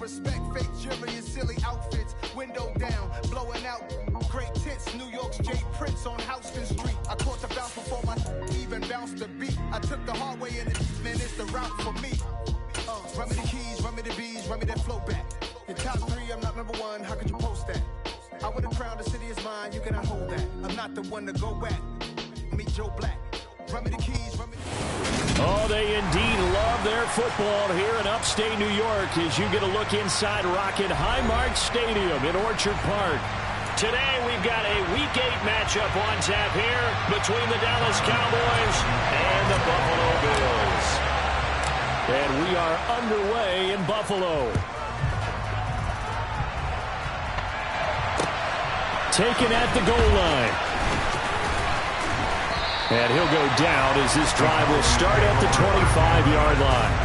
respect fake jewelry and silly outfits. Window down, blowing out great tits. New York's J. Prince on Houston Street. I caught the bounce before my even bounced the beat. I took the hard way in it, man, it's the route for me. Run me the keys, run me the bees, run me that flow back. In top 3, I'm not number 1, how could you post that? I would have crowned the city is mine, you cannot hold that. I'm not the one to go back. Meet Joe Black. Run me the keys, run me. Oh, they indeed love their football here in upstate New York as you get a look inside Rocket Highmark Stadium in Orchard Park. Today we've got a Week 8 matchup on tap here between the Dallas Cowboys and the Buffalo Bills. And we are underway in Buffalo. Taken at the goal line. And he'll go down as this drive will start at the 25-yard line.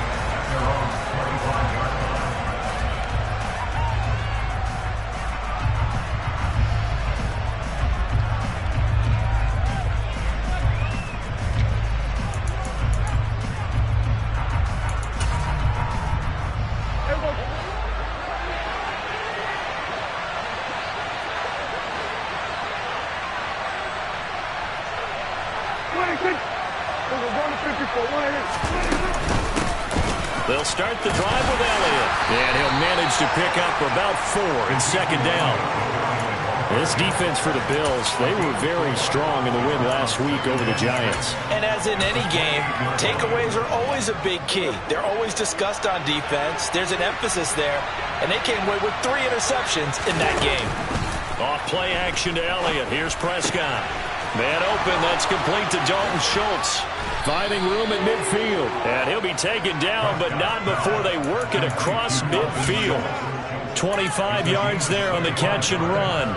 They'll start the drive with Elliott. And he'll manage to pick up about 4 in second down. This defense for the Bills, they were very strong in the win last week over the Giants. And as in any game, takeaways are always a big key. They're always discussed on defense. There's an emphasis there. And they came away with 3 interceptions in that game. Off play action to Elliott. Here's Prescott. Man open, that's complete to Dalton Schultz. Finding room at midfield. And he'll be taken down, but not before they work it across midfield. 25 yards there on the catch and run.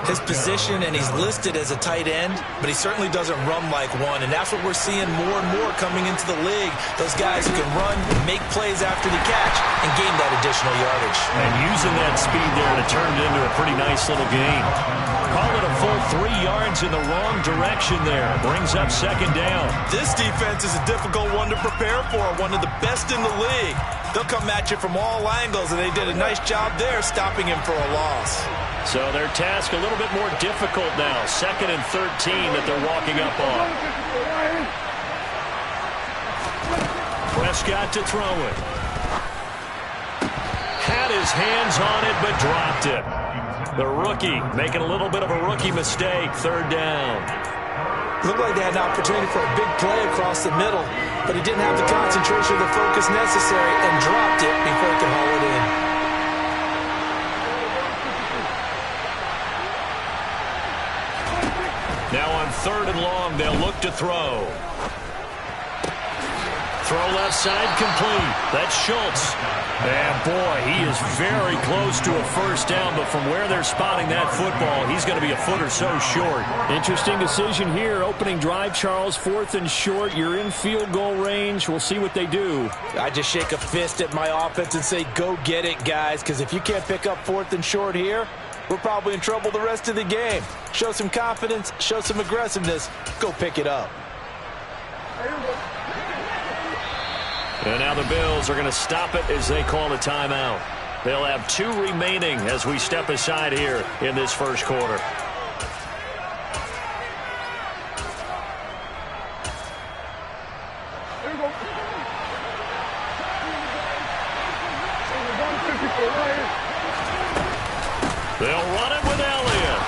His position, and he's listed as a tight end, but he certainly doesn't run like one, and that's what we're seeing more and more coming into the league. Those guys who can run, make plays after the catch, and gain that additional yardage. And using that speed there to turn it into a pretty nice little gain. Call it a full 3 yards in the wrong direction there. Brings up second down. This defense is a difficult one to prepare for, one of the best in the league. They'll come at you from all angles, and they did a nice job there stopping him for a loss. So their task a little bit more difficult now. 2nd and 13 that they're walking up on. Prescott to throw it. Had his hands on it, but dropped it. The rookie making a little bit of a rookie mistake. 3rd down. Looked like they had an opportunity for a big play across the middle, but he didn't have the concentration or the focus necessary and dropped it before he could haul it in. Now on 3rd and long, they'll look to throw. Throw left side complete. That's Schultz. And boy, he is very close to a first down, but from where they're spotting that football, he's going to be a foot or so short. Interesting decision here. Opening drive, Charles, 4th and short. You're in field goal range. We'll see what they do. I just shake a fist at my offense and say, go get it, guys, because if you can't pick up 4th and short here, we're probably in trouble the rest of the game. Show some confidence, show some aggressiveness, go pick it up. And now the Bills are going to stop it as they call a timeout. They'll have 2 remaining as we step aside here in this first quarter. They'll run it with Elliott.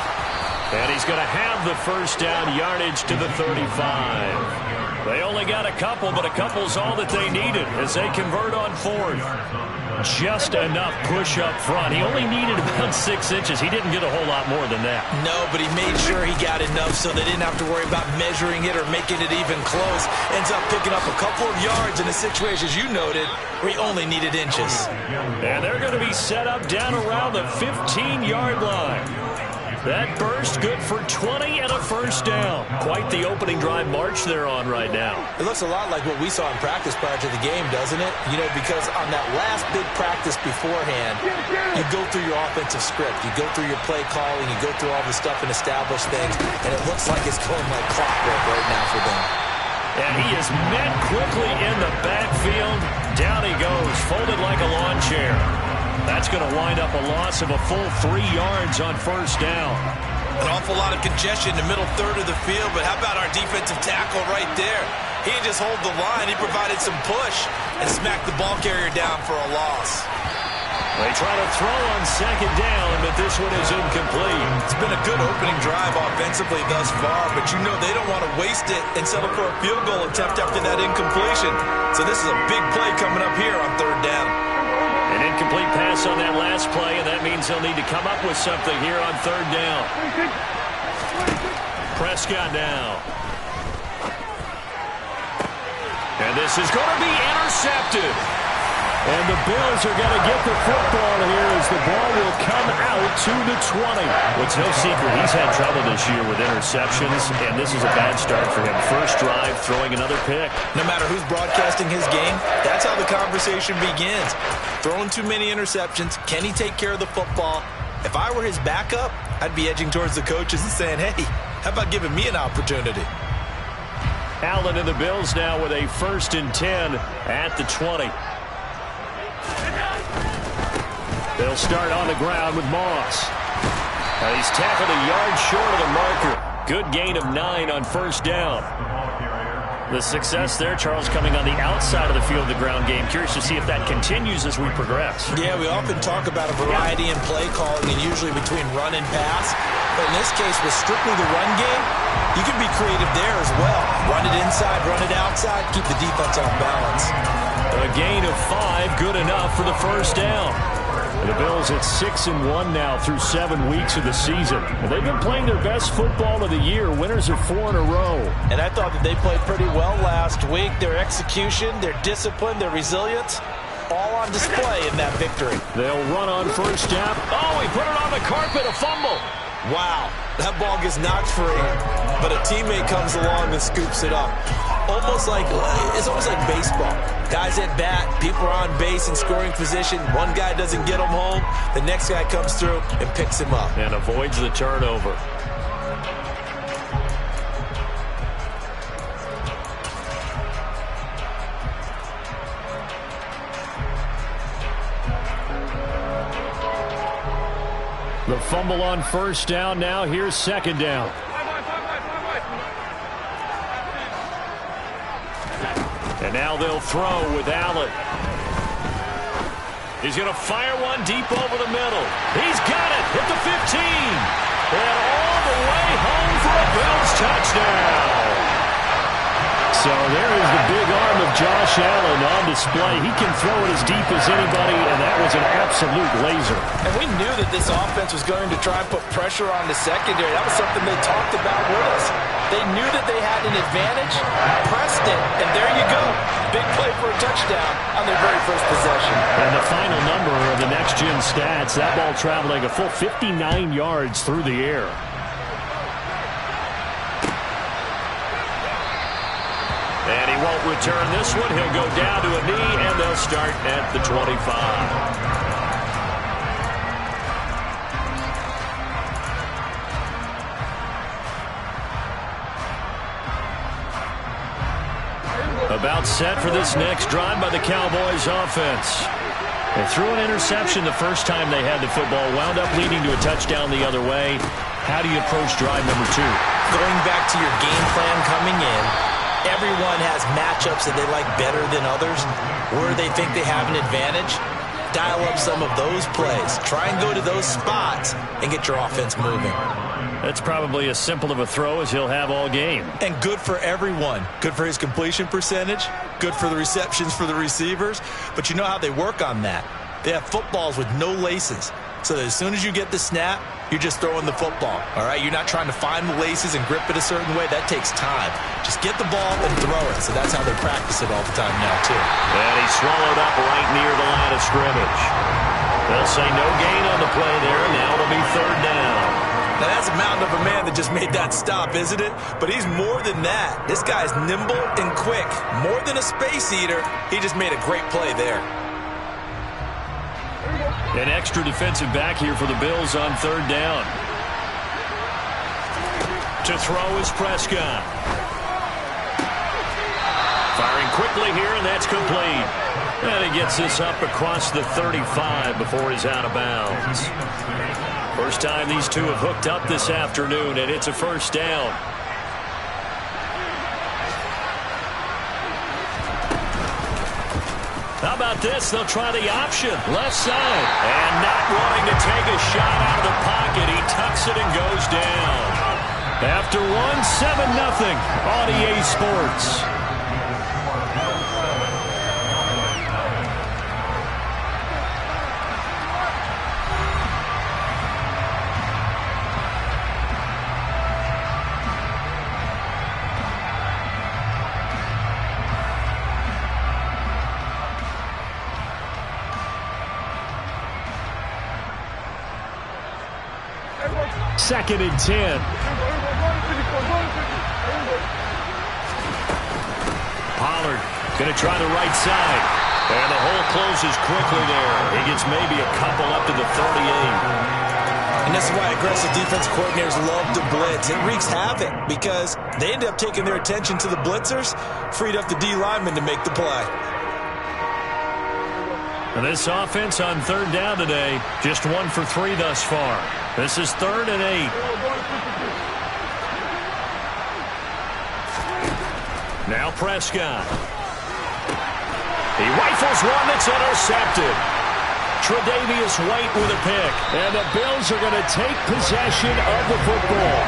And he's going to have the first down yardage to the 35. They only got a couple, but a couple's all that they needed as they convert on 4th. Just enough push up front. He only needed about 6 inches. He didn't get a whole lot more than that. No, but he made sure he got enough so they didn't have to worry about measuring it or making it even close. Ends up picking up a couple of yards in a situation, as you noted, where he only needed inches. And they're going to be set up down around the 15-yard line. That burst good for 20 and a first down. Quite the opening drive march they're on right now. It looks a lot like what we saw in practice prior to the game, doesn't it? You know, because on that last big practice beforehand, you go through your offensive script. You go through your play calling. You go through all the stuff and establish things. And it looks like it's going like clockwork right now for them. And he is met quickly in the backfield. Down he goes, folded like a lawn chair. That's going to wind up a loss of a full 3 yards on first down. An awful lot of congestion in the middle third of the field, but how about our defensive tackle right there? He didn't just hold the line, he provided some push and smacked the ball carrier down for a loss. They try to throw on second down, but this one is incomplete. It's been a good opening drive offensively thus far, but you know they don't want to waste it and settle for a field goal attempt after that incompletion. So this is a big play coming up here on third down. An incomplete pass on that last play, and that means they'll need to come up with something here on third down. Prescott now. And this is going to be intercepted. And the Bills are going to get the football here as the ball will come out to the 20. Well, it's no secret he's had trouble this year with interceptions, and this is a bad start for him. First drive, throwing another pick. No matter who's broadcasting his game, that's how the conversation begins. Throwing too many interceptions. Can he take care of the football? If I were his backup, I'd be edging towards the coaches and saying, hey, how about giving me an opportunity? Allen and the Bills now with a 1st and 10 at the 20. They'll start on the ground with Moss. He's tackled a yard short of the marker. Good gain of 9 on first down. The success there, Charles, coming on the outside of the field of the ground game. Curious to see if that continues as we progress. Yeah, we often talk about a variety in play calling and usually between run and pass. But in this case, with strictly the run game, you can be creative there as well. Run it inside, run it outside, keep the defense off balance. A gain of 5, good enough for the first down. And the Bills at 6-1 now through 7 weeks of the season. And they've been playing their best football of the year. Winners of 4 in a row. And I thought that they played pretty well last week. Their execution, their discipline, their resilience, all on display in that victory. They'll run on first down. Oh, he put it on the carpet, a fumble. Wow, that ball gets knocked free, but a teammate comes along and scoops it up. It's almost like baseball. Guys at bat, people are on base in scoring position. One guy doesn't get him home. The next guy comes through and picks him up. And avoids the turnover. The fumble on first down now. Here's second down. And now they'll throw with Allen. He's going to fire one deep over the middle. He's got it at the 15. And all the way home for a Bills touchdown. So there is the big arm of Josh Allen on display. He can throw it as deep as anybody, and that was an absolute laser. And we knew that this offense was going to try and put pressure on the secondary. That was something they talked about with us. They knew that they had an advantage, pressed it, and there you go. Big play for a touchdown on their very first possession. And the final number of the next-gen stats, that ball traveling a full 59 yards through the air. And he won't return this one. He'll go down to a knee, and they'll start at the 25. About set for this next drive by the Cowboys offense. They threw an interception the first time they had the football, wound up leading to a touchdown the other way. How do you approach drive number 2? Going back to your game plan coming in, everyone has matchups that they like better than others, where they think they have an advantage. Dial up some of those plays. Try and go to those spots and get your offense moving. That's probably as simple of a throw as he'll have all game. And good for everyone. Good for his completion percentage. Good for the receptions for the receivers. But you know how they work on that. They have footballs with no laces. So that as soon as you get the snap, you're just throwing the football. All right? You're not trying to find the laces and grip it a certain way. That takes time. Just get the ball and throw it. So that's how they practice it all the time now, too. And he swallowed up right near the line of scrimmage. They'll say no gain on the play there. Now it'll be third down. Now, that's a mountain of a man that just made that stop, isn't it? But he's more than that. This guy's nimble and quick. More than a space eater, he just made a great play there. An extra defensive back here for the Bills on third down. To throw is Prescott. Firing quickly here, and that's complete. And he gets this up across the 35 before he's out of bounds. First time these two have hooked up this afternoon, and it's a first down. How about this? They'll try the option. Left side. And not wanting to take a shot out of the pocket, he tucks it and goes down. After one, 7-0 on EA Sports. Second and 10. Pollard going to try the right side. And the hole closes quickly there. He gets maybe a couple up to the 38. And this is why aggressive defense coordinators love to blitz. It wreaks havoc because they end up taking their attention to the blitzers, freed up the D lineman to make the play. And this offense on third down today, just 1 for 3 thus far. This is 3rd and 8. Now Prescott. He rifles one that's intercepted. Tre'Davious White with a pick. And the Bills are going to take possession of the football.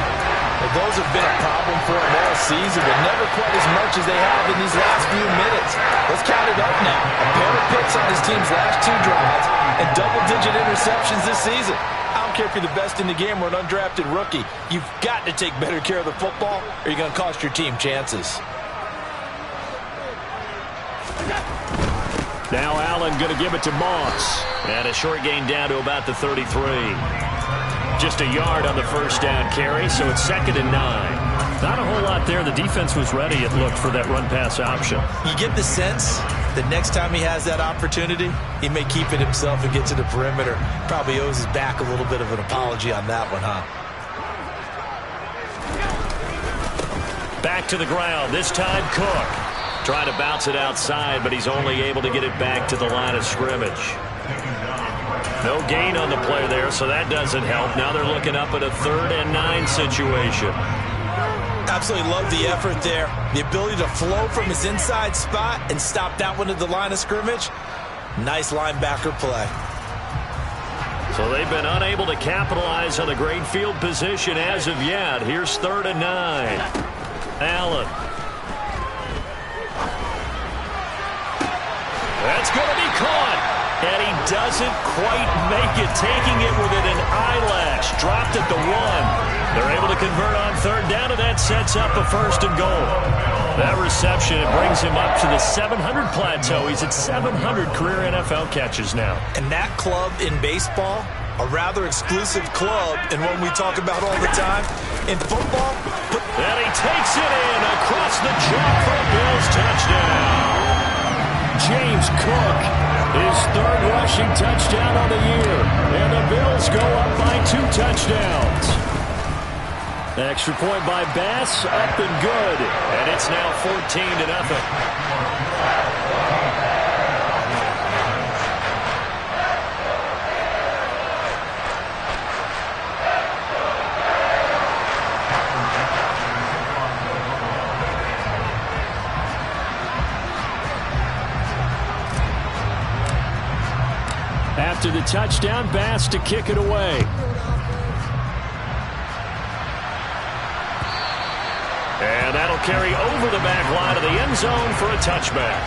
Well, those have been a problem for them all season, but never quite as much as they have in these last few minutes. Let's count it up now. A pair of picks on this team's last 2 drives and double-digit interceptions this season. I don't care if you're the best in the game or an undrafted rookie. You've got to take better care of the football or you're going to cost your team chances. Now Allen going to give it to Moss. And a short gain down to about the 33. Just a yard on the first down carry, so it's 2nd and 9. Not a whole lot there. The defense was ready, it looked, for that run-pass option. You get the sense that next time he has that opportunity, he may keep it himself and get to the perimeter. Probably owes his back a little bit of an apology on that one, huh? Back to the ground, this time Cook. Trying to bounce it outside, but he's only able to get it back to the line of scrimmage. No gain on the play there, so that doesn't help. Now they're looking up at a 3rd and 9 situation. Absolutely love the effort there. The ability to flow from his inside spot and stop that one at the line of scrimmage. Nice linebacker play. So they've been unable to capitalize on the great field position as of yet. Here's 3rd and 9. Allen. That's going to be caught. And he doesn't quite make it, taking it within an eyelash. Dropped at the 1. They're able to convert on 3rd down, and that sets up a 1st and goal. That reception, it brings him up to the 700 plateau. He's at 700 career NFL catches now. And that club in baseball, a rather exclusive club, and one we talk about all the time. In football, and he takes it in across the chalk for a Bills touchdown. James Cook, his 3rd rushing touchdown on the year. And the Bills go up by 2 touchdowns. Extra point by Bass, up and good. And it's now 14-0. After the touchdown, Bass to kick it away. And that'll carry over the back line of the end zone for a touchback.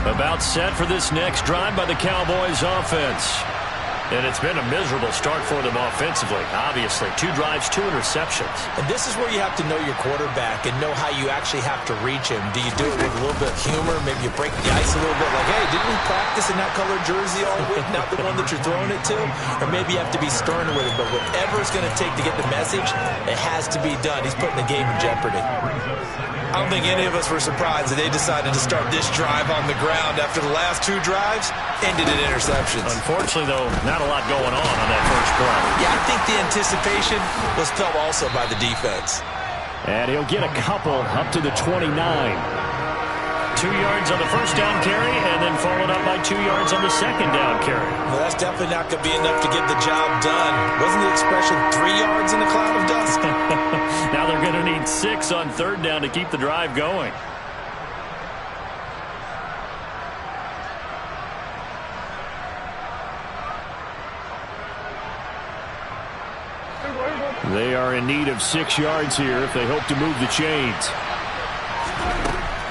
About set for this next drive by the Cowboys offense. And it's been a miserable start for them offensively, obviously. 2 drives, 2 interceptions. And this is where you have to know your quarterback and know how you actually have to reach him. Do you do it with a little bit of humor? Maybe you break the ice a little bit like, hey, didn't we practice in that color jersey all week, not the one that you're throwing it to? Or maybe you have to be stern with him. But whatever it's going to take to get the message, it has to be done. He's putting the game in jeopardy. I don't think any of us were surprised that they decided to start this drive on the ground after the last 2 drives ended in interceptions. Unfortunately, though, not a lot going on that first play. Yeah, I think the anticipation was felt also by the defense. And he'll get a couple up to the 29. 2 yards on the first down carry, and then followed up by 2 yards on the second down carry. Well, that's definitely not going to be enough to get the job done. Wasn't the expression 3 yards in a cloud of dust? Now they're going to need 6 on third down to keep the drive going. They are in need of 6 yards here if they hope to move the chains.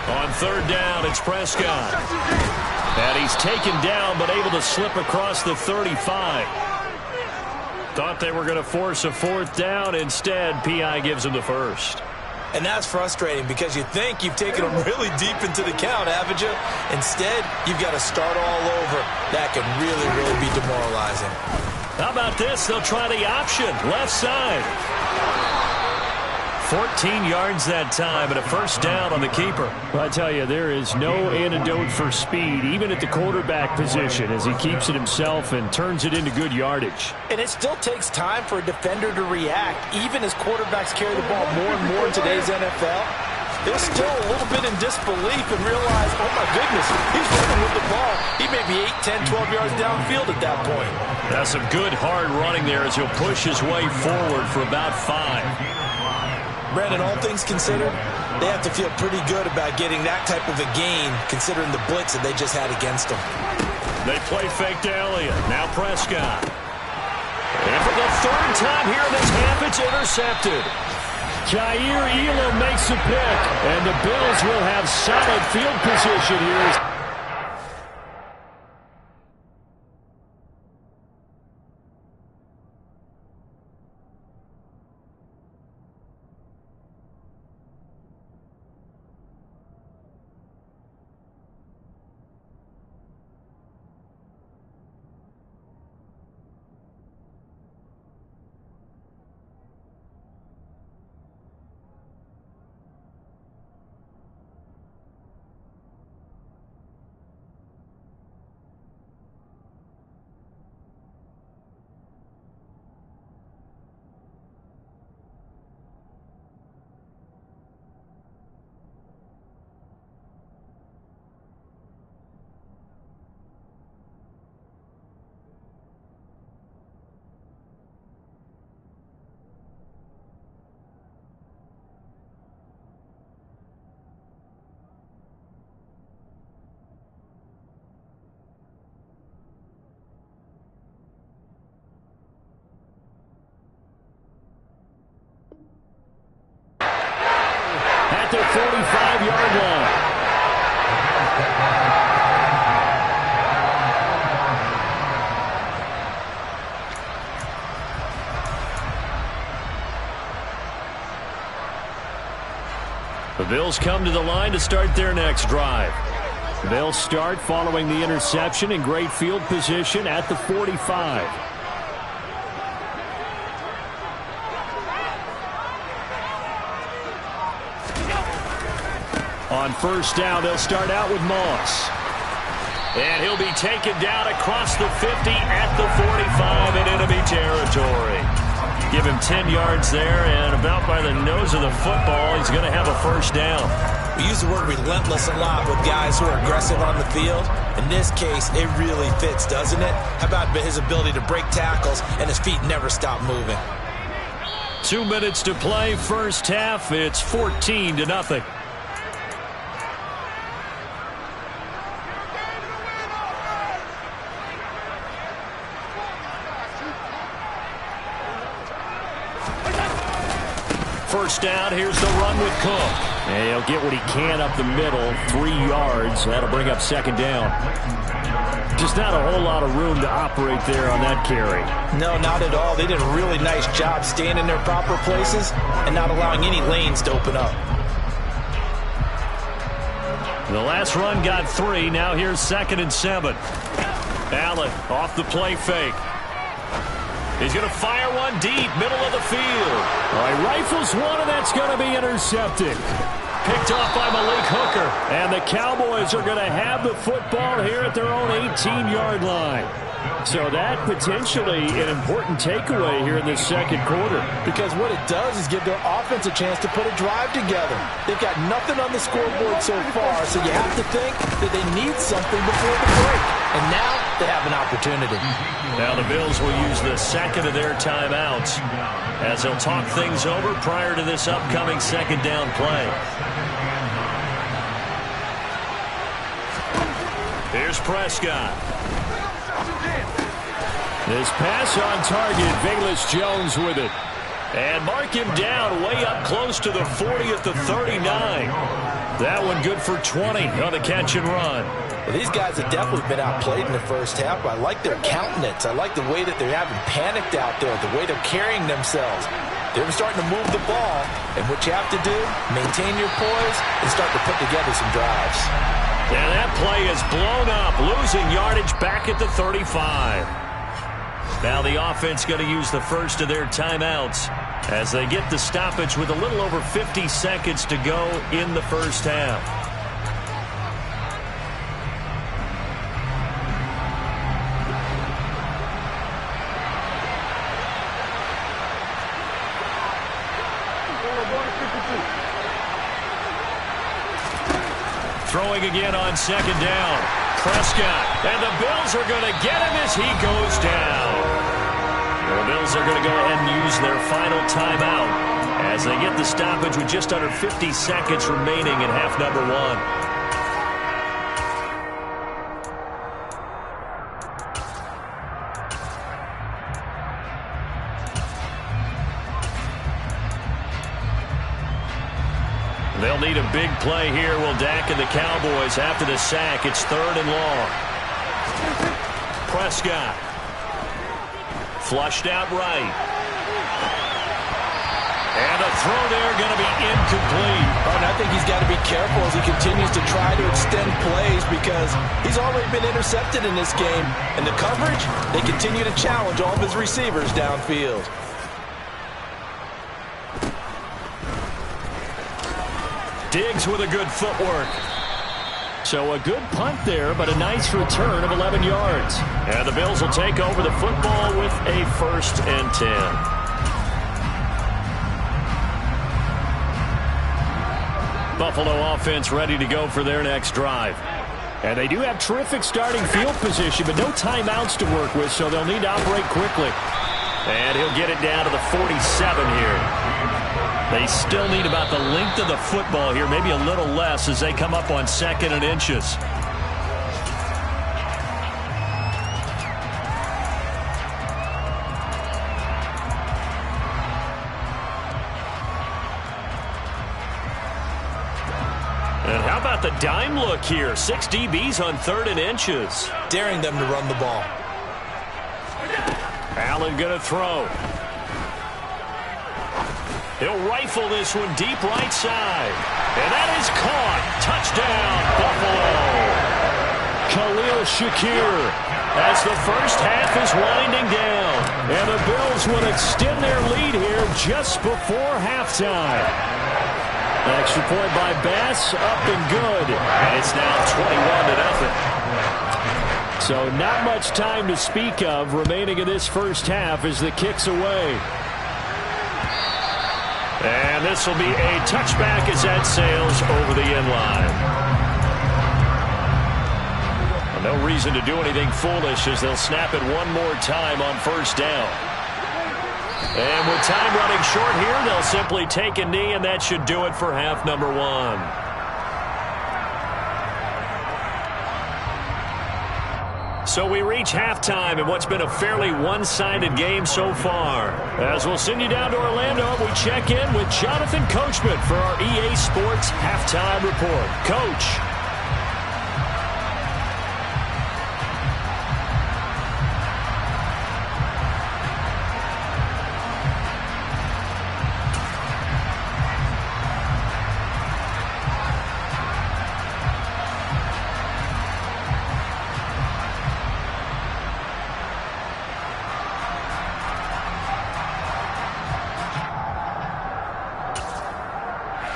On third down, it's Prescott. And he's taken down, but able to slip across the 35. Thought they were going to force a fourth down. Instead, P.I. gives him the first. And that's frustrating because you think you've taken them really deep into the count, haven't you? Instead, you've got to start all over. That can really, really be demoralizing. How about this? They'll try the option. Left side. 14 yards that time, and a first down on the keeper. I tell you, there is no antidote for speed, even at the quarterback position, as he keeps it himself and turns it into good yardage. And it still takes time for a defender to react, even as quarterbacks carry the ball more and more in today's NFL. They're still a little bit in disbelief and realize, oh my goodness, he's running with the ball. He may be 8, 10, 12 yards downfield at that point. That's some good hard running there as he'll push his way forward for about 5. Brandon, all things considered, they have to feel pretty good about getting that type of a gain, considering the blitz that they just had against them. They play fake to Elliott. Now Prescott. And for the 3rd time here in this half, it's intercepted. Jair Elam makes a pick, and the Bills will have solid field position here. At the 45-yard line. The Bills come to the line to start their next drive. They'll start following the interception in great field position at the 45. On first down, they'll start out with Moss. And he'll be taken down across the 50 at the 45 in enemy territory. Give him 10 yards there, and about by the nose of the football, he's going to have a first down. We use the word relentless a lot with guys who are aggressive on the field. In this case, it really fits, doesn't it? How about his ability to break tackles and his feet never stop moving? 2 minutes to play, first half. It's 14-0. First down, here's the run with Cook. And he'll get what he can up the middle, 3 yards. That'll bring up second down. Just not a whole lot of room to operate there on that carry. No, not at all. They did a really nice job staying in their proper places and not allowing any lanes to open up. The last run got 3. Now here's 2nd and 7. Allen off the play fake. He's going to fire one deep, middle of the field. All right, rifles one, and that's going to be intercepted. Picked off by Malik Hooker. And the Cowboys are going to have the football here at their own 18-yard line. So that potentially an important takeaway here in this second quarter. Because what it does is give their offense a chance to put a drive together. They've got nothing on the scoreboard so far, so you have to think that they need something before the break. And now they have an opportunity. Now the Bills will use the second of their timeouts as they'll talk things over prior to this upcoming second down play. Here's Prescott. This pass on target, Velus-Jones with it. And mark him down way up close to the 40 at the 39. That one good for 20 on the catch and run. Well, these guys have definitely been outplayed in the first half, but I like their countenance. I like the way that they haven't panicked out there, the way they're carrying themselves. They're starting to move the ball, and what you have to do, maintain your poise and start to put together some drives. Yeah, that play is blown up, losing yardage back at the 35. Now the offense going to use the first of their timeouts as they get the stoppage with a little over 50 seconds to go in the first half. Throwing again on second down. Prescott. And the Bills are going to get him as he goes down. The Bills are going to go ahead and use their final timeout as they get the stoppage with just under 50 seconds remaining in half number 1. They'll need a big play here. Will Dak and the Cowboys after the sack. It's 3rd and long. Prescott. Flushed out right. And a throw there going to be incomplete. And I think he's got to be careful as he continues to try to extend plays because he's already been intercepted in this game. And the coverage, they continue to challenge all of his receivers downfield. Diggs with a good footwork. So a good punt there, but a nice return of 11 yards. And the Bills will take over the football with a 1st and 10. Buffalo offense ready to go for their next drive. And they do have terrific starting field position, but no timeouts to work with, so they'll need to operate quickly. And he'll get it down to the 47 here. They still need about the length of the football here, maybe a little less as they come up on 2nd and inches. And how about the dime look here? 6 DBs on 3rd and inches. Daring them to run the ball. Allen going to throw. He'll rifle this one deep right side. And that is caught. Touchdown, Buffalo. Khalil Shakir as the first half is winding down. And the Bills will extend their lead here just before halftime. Extra point by Bass, up and good. And it's now 21-0. So not much time to speak of remaining in this first half as the kick's away. And this will be a touchback as that sails over the end line. No reason to do anything foolish as they'll snap it one more time on 1st down. And with time running short here, they'll simply take a knee, and that should do it for half number 1. So we reach halftime in what's been a fairly one-sided game so far. As we'll send you down to Orlando, we check in with Jonathan Coachman for our EA Sports Halftime Report. Coach.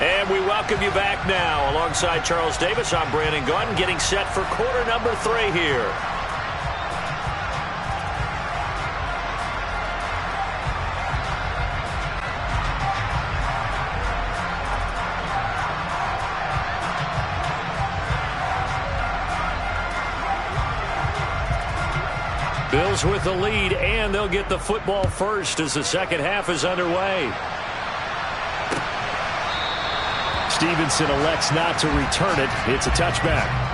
And we welcome you back now. Alongside Charles Davis, I'm Brandon Gaudin, getting set for quarter number 3 here. Bills with the lead, and they'll get the football first as the second half is underway. Stevenson elects not to return it. It's a touchback.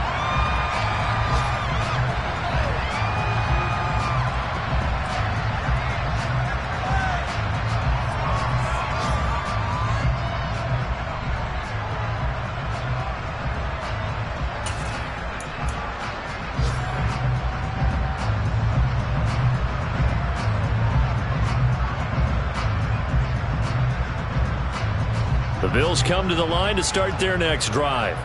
The Bills come to the line to start their next drive.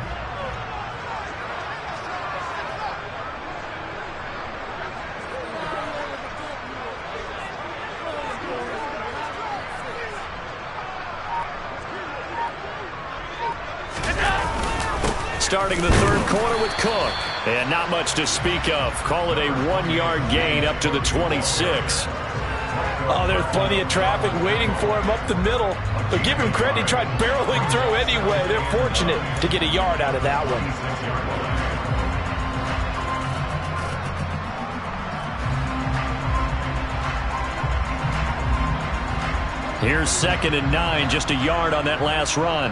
Starting the third quarter with Cook. And not much to speak of. Call it a 1-yard gain up to the 26. Oh, there's plenty of traffic waiting for him up the middle. But give him credit, he tried barreling through anyway. They're fortunate to get a yard out of that one. Here's 2nd and 9, just a yard on that last run.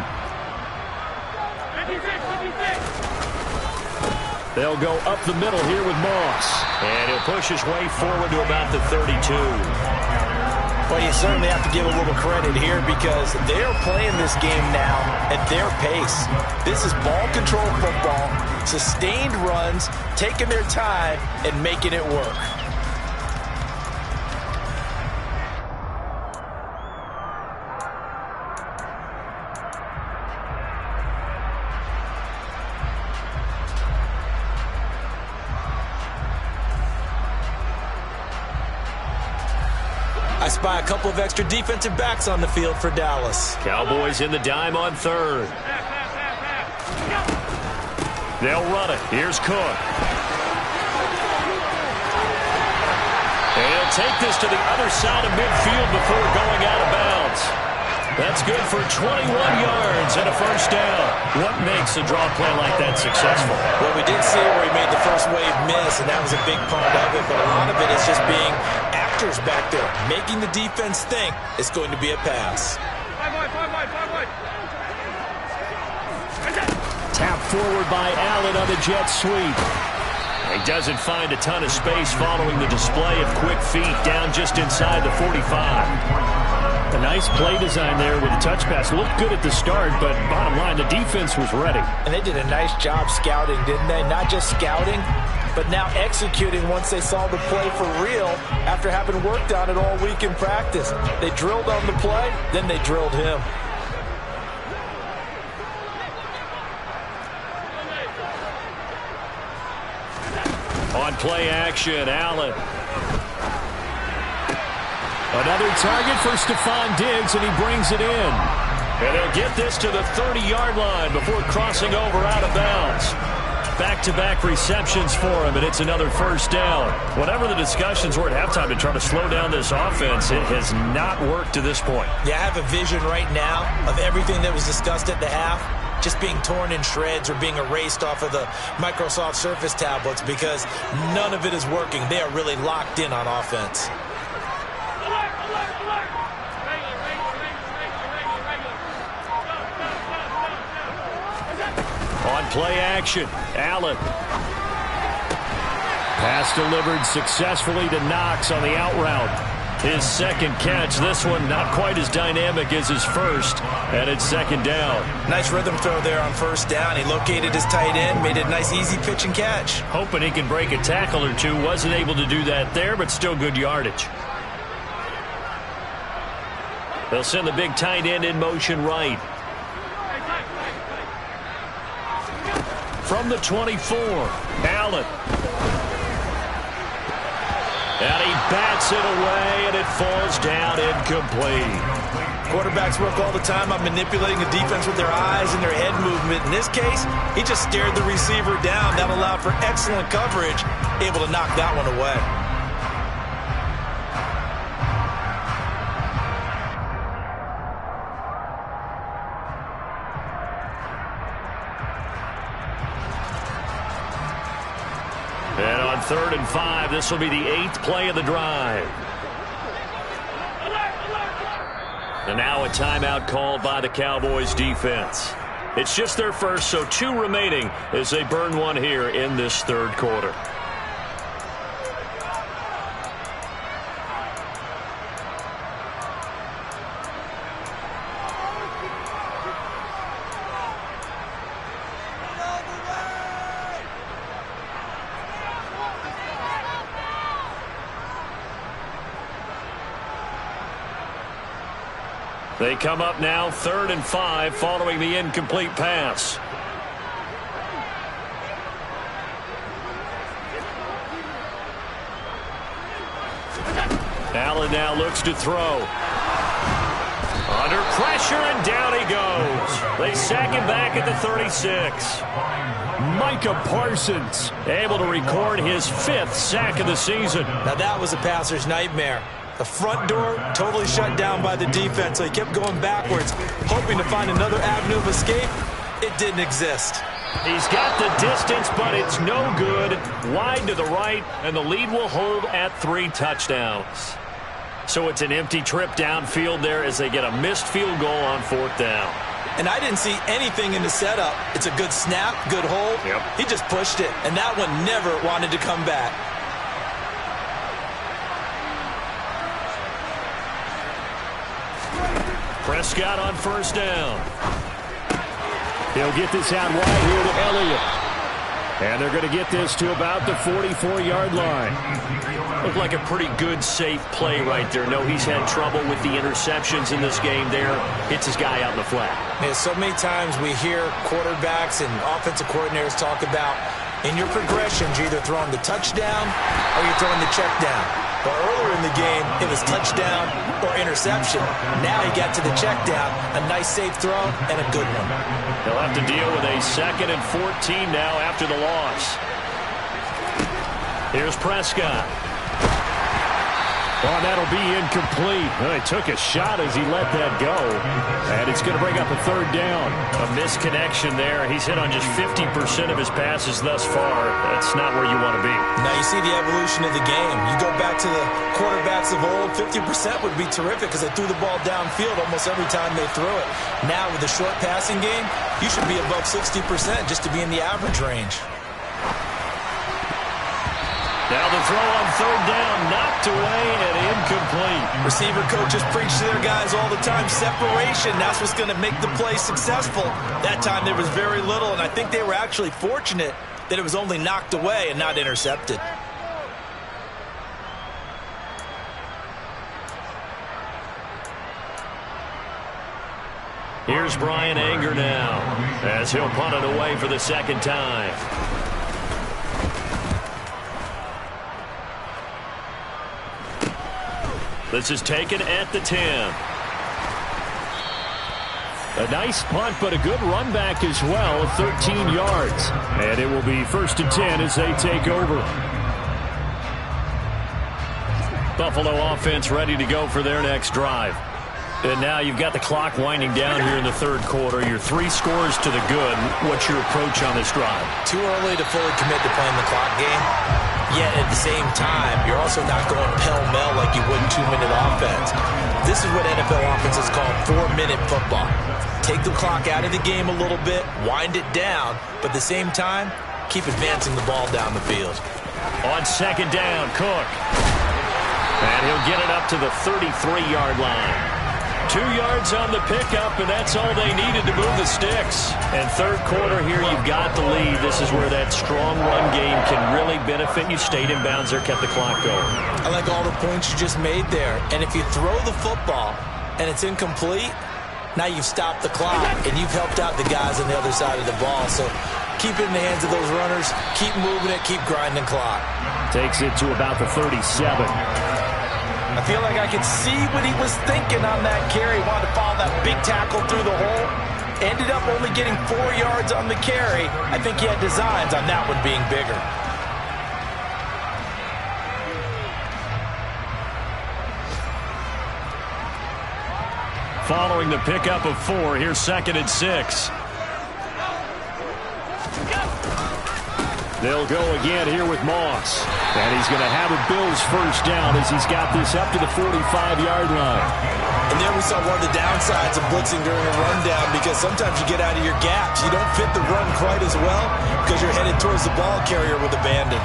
They'll go up the middle here with Moss. And he'll push his way forward to about the 32. Well, you certainly have to give a little credit here because they're playing this game now at their pace. This is ball control football, sustained runs, taking their time and making it work. I spy a couple of extra defensive backs on the field for Dallas. Cowboys in the dime on 3rd. They'll run it. Here's Cook. And he'll take this to the other side of midfield before going out of bounds. That's good for 21 yards and a first down. What makes a draw play like that successful? Well, we did see where he made the first wave miss, and that was a big part of it. But a lot of it is just being actors back there, making the defense think it's going to be a pass. Tap forward by Allen on the jet sweep. He doesn't find a ton of space following the display of quick feet down just inside the 45. A nice play design there with a touch pass. Looked good at the start, but bottom line, the defense was ready. And they did a nice job scouting, didn't they? Not just scouting, but now executing once they saw the play for real after having worked on it all week in practice. They drilled on the play, then they drilled him. On play action, Allen. Another target for Stephon Diggs, and he brings it in. And they'll get this to the 30-yard line before crossing over out of bounds. Back-to-back receptions for him, and it's another first down. Whatever the discussions were at halftime to try to slow down this offense, it has not worked to this point. Yeah, I have a vision right now of everything that was discussed at the half just being torn in shreds or being erased off of the Microsoft Surface tablets because none of it is working. They are really locked in on offense. On play action, Allen. Pass delivered successfully to Knox on the out route. His second catch, this one not quite as dynamic as his first, and it's second down. Nice rhythm throw there on first down. He located his tight end, made it a nice easy pitch and catch. Hoping he can break a tackle or two. Wasn't able to do that there, but still good yardage. They'll send the big tight end in motion right. From the 24, Allen. And he bats it away, and it falls down incomplete. Quarterbacks work all the time on manipulating the defense with their eyes and their head movement. In this case, he just stared the receiver down. That allowed for excellent coverage, able to knock that one away. And on 3rd and 5, this will be the 8th play of the drive. And now a timeout called by the Cowboys defense. It's just their first, so 2 remaining as they burn one here in this 3rd quarter. They come up now 3rd and 5 following the incomplete pass. Allen now looks to throw. Under pressure, and down he goes. They sack him back at the 36. Micah Parsons able to record his 5th sack of the season. Now that was a passer's nightmare. The front door totally shut down by the defense, so he kept going backwards, hoping to find another avenue of escape. It didn't exist. He's got the distance, but it's no good. Wide to the right, and the lead will hold at 3 touchdowns. So it's an empty trip downfield there as they get a missed field goal on 4th down. And I didn't see anything in the setup. It's a good snap, good hold. Yep. He just pushed it, and that one never wanted to come back. Prescott on 1st down. He'll get this out wide here to Elliott. And they're going to get this to about the 44-yard line. Looked like a pretty good, safe play right there. No, he's had trouble with the interceptions in this game there. Hits his guy out in the flat. Yeah, so many times we hear quarterbacks and offensive coordinators talk about, in your progressions, you're either throwing the touchdown or you're throwing the check down. But earlier in the game, it was touchdown or interception. Now he got to the check down, a nice safe throw, and a good one. They'll have to deal with a 2nd and 14 now after the loss. Here's Prescott. Oh, that'll be incomplete. Well, he took a shot as he let that go. And it's going to bring up a 3rd down. A misconnection there. He's hit on just 50% of his passes thus far. That's not where you want to be. Now you see the evolution of the game. You go back to the quarterbacks of old, 50% would be terrific because they threw the ball downfield almost every time they threw it. Now with the short passing game, you should be above 60% just to be in the average range. Now the throw on 3rd down, knocked away and incomplete. Receiver coaches preach to their guys all the time, separation, that's what's going to make the play successful. That time there was very little, and I think they were actually fortunate that it was only knocked away and not intercepted. Here's Brian Anger now as he'll punt it away for the 2nd time. This is taken at the 10. A nice punt, but a good run back as well, 13 yards. And it will be 1st and 10 as they take over. Buffalo offense ready to go for their next drive. And now you've got the clock winding down here in the 3rd quarter. You're 3 scores to the good. What's your approach on this drive? Too early to fully commit to playing the clock game. Yet at the same time, you're also not going pell-mell like you would in 2-minute offense. This is what NFL offenses call 4-minute football. Take the clock out of the game a little bit, wind it down, but at the same time, keep advancing the ball down the field. On 2nd down, Cook. And he'll get it up to the 33-yard line. 2 yards on the pickup, and that's all they needed to move the sticks. And third quarter here, you've got the lead. This is where that strong run game can really benefit you. Stayed in bounds there, kept the clock going. I like all the points you just made there. And if you throw the football and it's incomplete, now you've stopped the clock, and you've helped out the guys on the other side of the ball. So keep it in the hands of those runners. Keep moving it. Keep grinding clock. Takes it to about the 37. I feel like I can see what he was thinking on that carry. Wanted to follow that big tackle through the hole. Ended up only getting 4 yards on the carry. I think he had designs on that one being bigger. Following the pickup of 4, here's 2nd and 6. They'll go again here with Moss. And he's going to have a Bills first down as he's got this up to the 45-yard line. And there we saw one of the downsides of blitzing during a rundown, because sometimes you get out of your gaps. You don't fit the run quite as well because you're headed towards the ball carrier with abandon.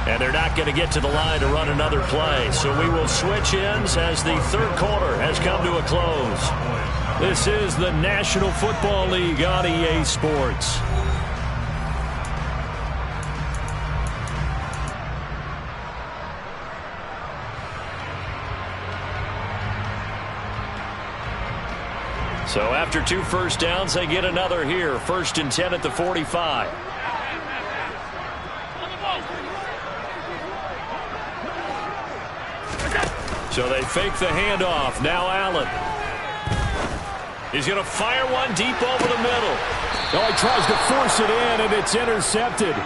And they're not going to get to the line to run another play. So we will switch ends as the third quarter has come to a close. This is the National Football League on EA Sports. So after 2 first downs, they get another here. 1st and 10 at the 45. So they fake the handoff. Now Allen. He's going to fire one deep over the middle. Oh, he tries to force it in, and it's intercepted.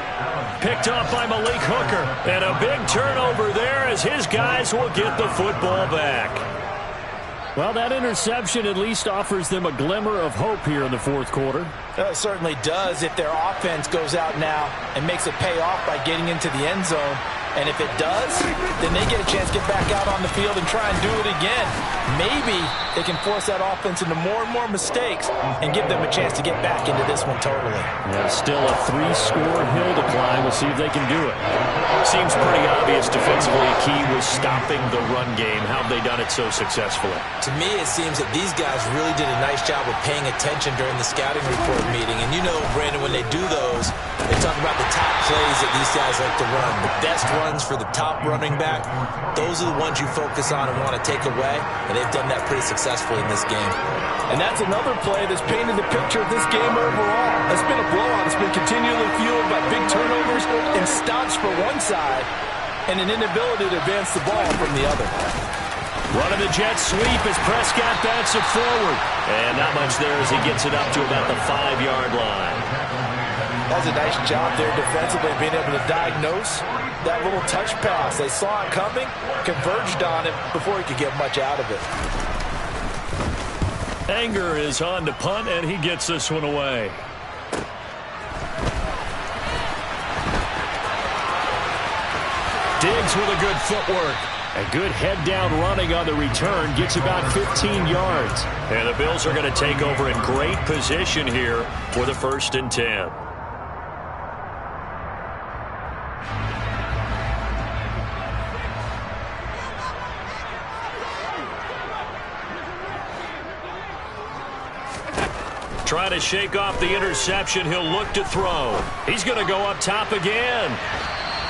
Picked off by Malik Hooker. And a big turnover there as his guys will get the football back. Well, that interception at least offers them a glimmer of hope here in the fourth quarter. It certainly does if their offense goes out now and makes it pay off by getting into the end zone. And if it does, then they get a chance to get back out on the field and try and do it again. Maybe they can force that offense into more and more mistakes and give them a chance to get back into this one totally. Yeah, still a 3-score hill to climb. We'll see if they can do it. Seems pretty obvious defensively. Key was stopping the run game. How have they done it so successfully? To me, it seems that these guys really did a nice job of paying attention during the scouting report meeting. And you know, Brandon, when they do those, they talk about the top plays that these guys like to run. The best runs for the top running back, those are the ones you focus on and want to take away. And they've done that pretty successfully in this game. And that's another play that's painted the picture of this game overall. It's been a blowout. It's been continually fueled by big turnovers and stops for one side and an inability to advance the ball from the other. Running the jet sweep as Prescott bats it forward. And not much there as he gets it up to about the 5-yard line. That's a nice job there defensively, being able to diagnose that little touch pass. They saw it coming, converged on it before he could get much out of it. Anger is on to punt, and he gets this one away. Diggs with a good footwork. A good head-down running on the return. Gets about 15 yards. And the Bills are going to take over in great position here for the 1st and 10. Trying to shake off the interception. He'll look to throw. He's going to go up top again.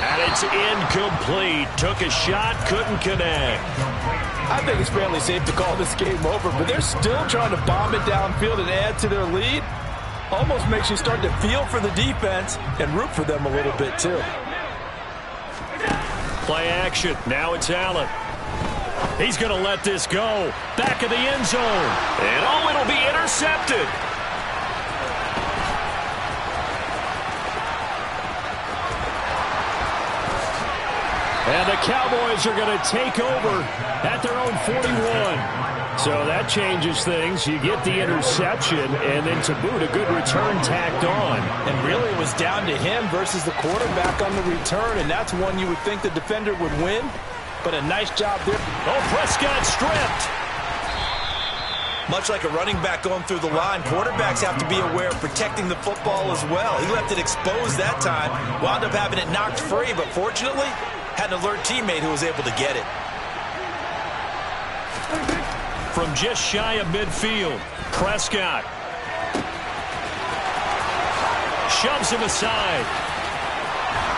And it's incomplete. Took a shot, couldn't connect. I think it's fairly safe to call this game over, but they're still trying to bomb it downfield and add to their lead. Almost makes you start to feel for the defense and root for them a little bit, too. Play action. Now it's Allen. He's going to let this go. Back of the end zone. And oh, it'll be intercepted. And the Cowboys are going to take over at their own 41. So that changes things. You get the interception, and then to boot, a good return tacked on. And really it was down to him versus the quarterback on the return, and that's one you would think the defender would win. But a nice job there. Oh, Prescott stripped. Much like a running back going through the line, quarterbacks have to be aware of protecting the football as well. He left it exposed that time, wound up having it knocked free, but fortunately, had an alert teammate who was able to get it. From just shy of midfield, Prescott shoves him aside.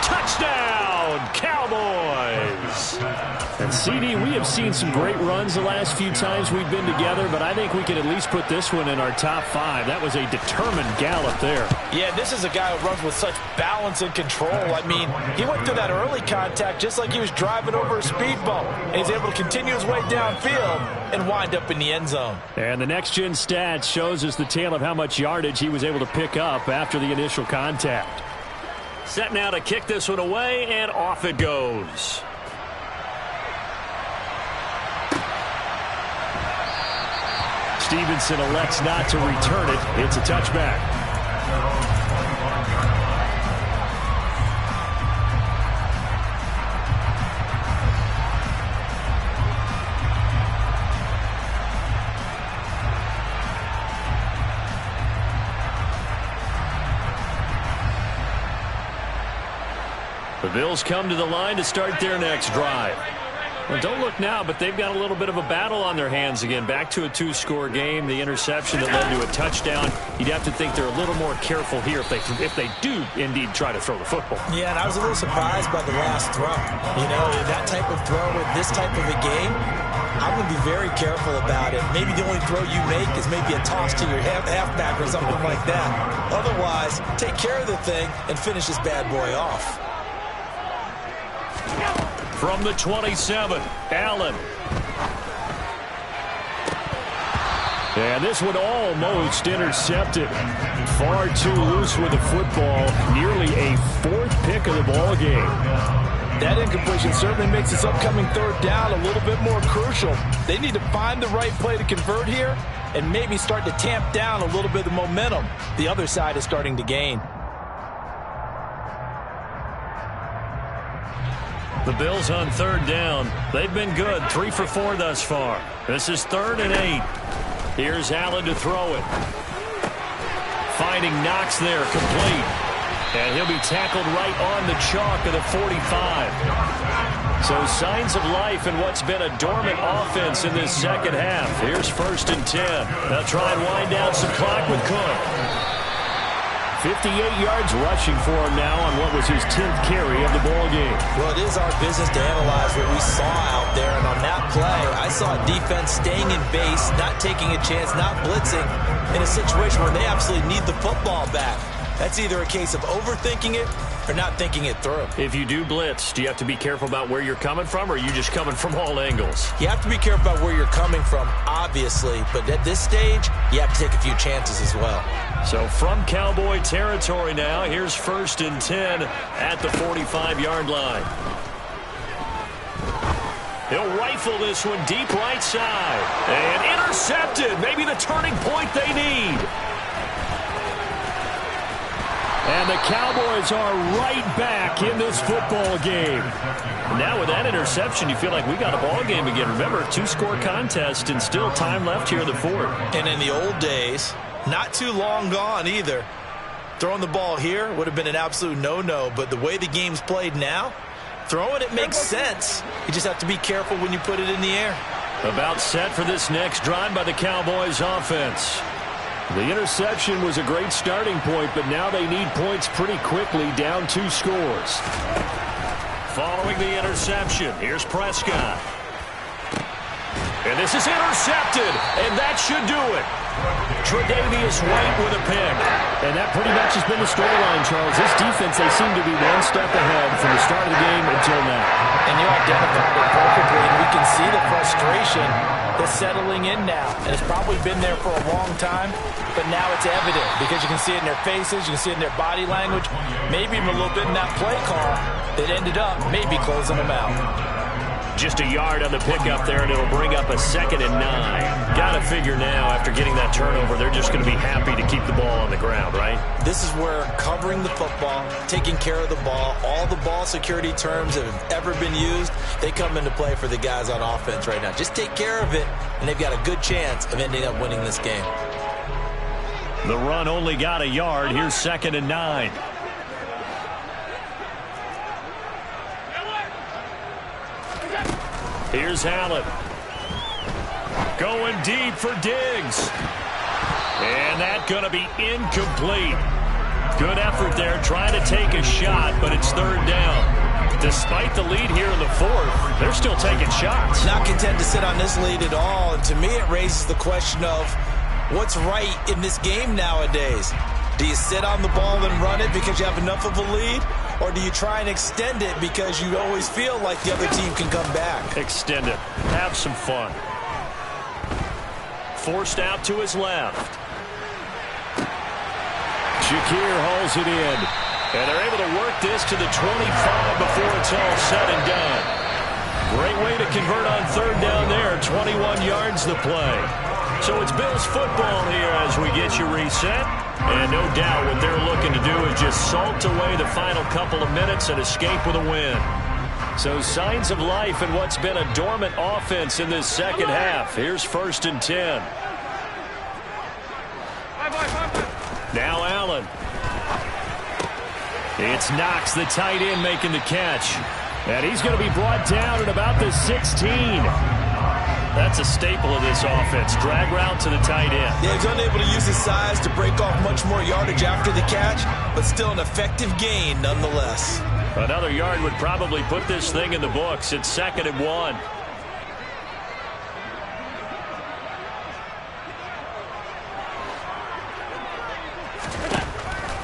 Touchdown, Cowboys! And CD, we have seen some great runs the last few times we've been together, but I think we can at least put this one in our top 5. That was a determined gallop there. Yeah, this is a guy who runs with such balance and control. I mean, he went through that early contact just like he was driving over a speed bump, and he's able to continue his way downfield and wind up in the end zone. And the next-gen stats shows us the tale of how much yardage he was able to pick up after the initial contact. Set now to kick this one away, and off it goes. Stevenson elects not to return it. It's a touchback. The Bills come to the line to start their next drive. Well, don't look now, but they've got a little bit of a battle on their hands again. Back to a 2-score game. The interception that led to a touchdown. You'd have to think they're a little more careful here if they do indeed try to throw the football. Yeah, and I was a little surprised by the last throw. You know, that type of throw in this type of a game, I'm going to be very careful about it. Maybe the only throw you make is maybe a toss to your halfback or something like that. Otherwise, take care of the thing and finish this bad boy off. From the 27, Allen. And this one almost intercepted. Far too loose with the football. Nearly a 4th pick of the ball game. That incompletion certainly makes this upcoming 3rd down a little bit more crucial. They need to find the right play to convert here and maybe start to tamp down a little bit of the momentum the other side is starting to gain. The Bills on 3rd down. They've been good. 3 for 4 thus far. This is 3rd and 8. Here's Allen to throw it. Finding Knox there, complete. And he'll be tackled right on the chalk of the 45. So signs of life in what's been a dormant offense in this second half. Here's 1st and 10. They'll try and wind down some clock with Cook. 58 yards rushing for him now on what was his 10th carry of the ball game. Well, it is our business to analyze what we saw out there, and on that play, I saw defense staying in base, not taking a chance, not blitzing, in a situation where they absolutely need the football back. That's either a case of overthinking it or not thinking it through. If you do blitz, do you have to be careful about where you're coming from, or are you just coming from all angles? You have to be careful about where you're coming from, obviously, but at this stage, you have to take a few chances as well. So from Cowboy territory now, here's 1st and 10 at the 45-yard line. He'll rifle this one deep right side. And intercepted. Maybe the turning point they need. And the Cowboys are right back in this football game. Now with that interception, you feel like we got a ball game again. Remember, 2-score contest and still time left here in the 4th. And in the old days, not too long gone either, throwing the ball here would have been an absolute no-no. But the way the game's played now, throwing it makes sense. You just have to be careful when you put it in the air. About set for this next drive by the Cowboys offense. The interception was a great starting point, but now they need points pretty quickly, down 2 scores. Following the interception, here's Prescott. And this is intercepted, and that should do it. Tre'Davious White with a pick. And that pretty much has been the storyline, Charles. This defense, they seem to be one step ahead from the start of the game until now. And you identified it perfectly, and we can see the frustration that's settling in now. And it's probably been there for a long time, but now it's evident because you can see it in their faces, you can see it in their body language, maybe even a little bit in that play call that ended up maybe closing them out. Just a yard on the pickup there, and it'll bring up a 2nd and 9. Got to figure now, after getting that turnover, they're just going to be happy to keep the ball on the ground, right? This is where covering the football, taking care of the ball, all the ball security terms that have ever been used, they come into play for the guys on offense right now. Just take care of it, and they've got a good chance of ending up winning this game. The run only got a yard. Here's 2nd and 9. Here's Allen. Going deep for Diggs. And that's going to be incomplete. Good effort there, trying to take a shot, but it's 3rd down. Despite the lead here in the 4th, they're still taking shots. Not content to sit on this lead at all, and to me it raises the question of what's right in this game nowadays. Do you sit on the ball and run it because you have enough of a lead? Or do you try and extend it because you always feel like the other team can come back? Extend it. Have some fun. Forced out to his left. Shakir hauls it in. And they're able to work this to the 25 before it's all said and done. Great way to convert on 3rd down there. 21 yards the play. So it's Bills football here as we get you reset. And no doubt what they're looking to do is just salt away the final couple of minutes and escape with a win. So signs of life in what's been a dormant offense in this 2nd half. Here's 1st and 10. Now Allen. It's Knox, the tight end, making the catch. And he's going to be brought down at about the 16. That's a staple of this offense. Drag route to the tight end. Yeah, he's unable to use his size to break off much more yardage after the catch, but still an effective gain nonetheless. Another yard would probably put this thing in the books. It's 2nd and 1.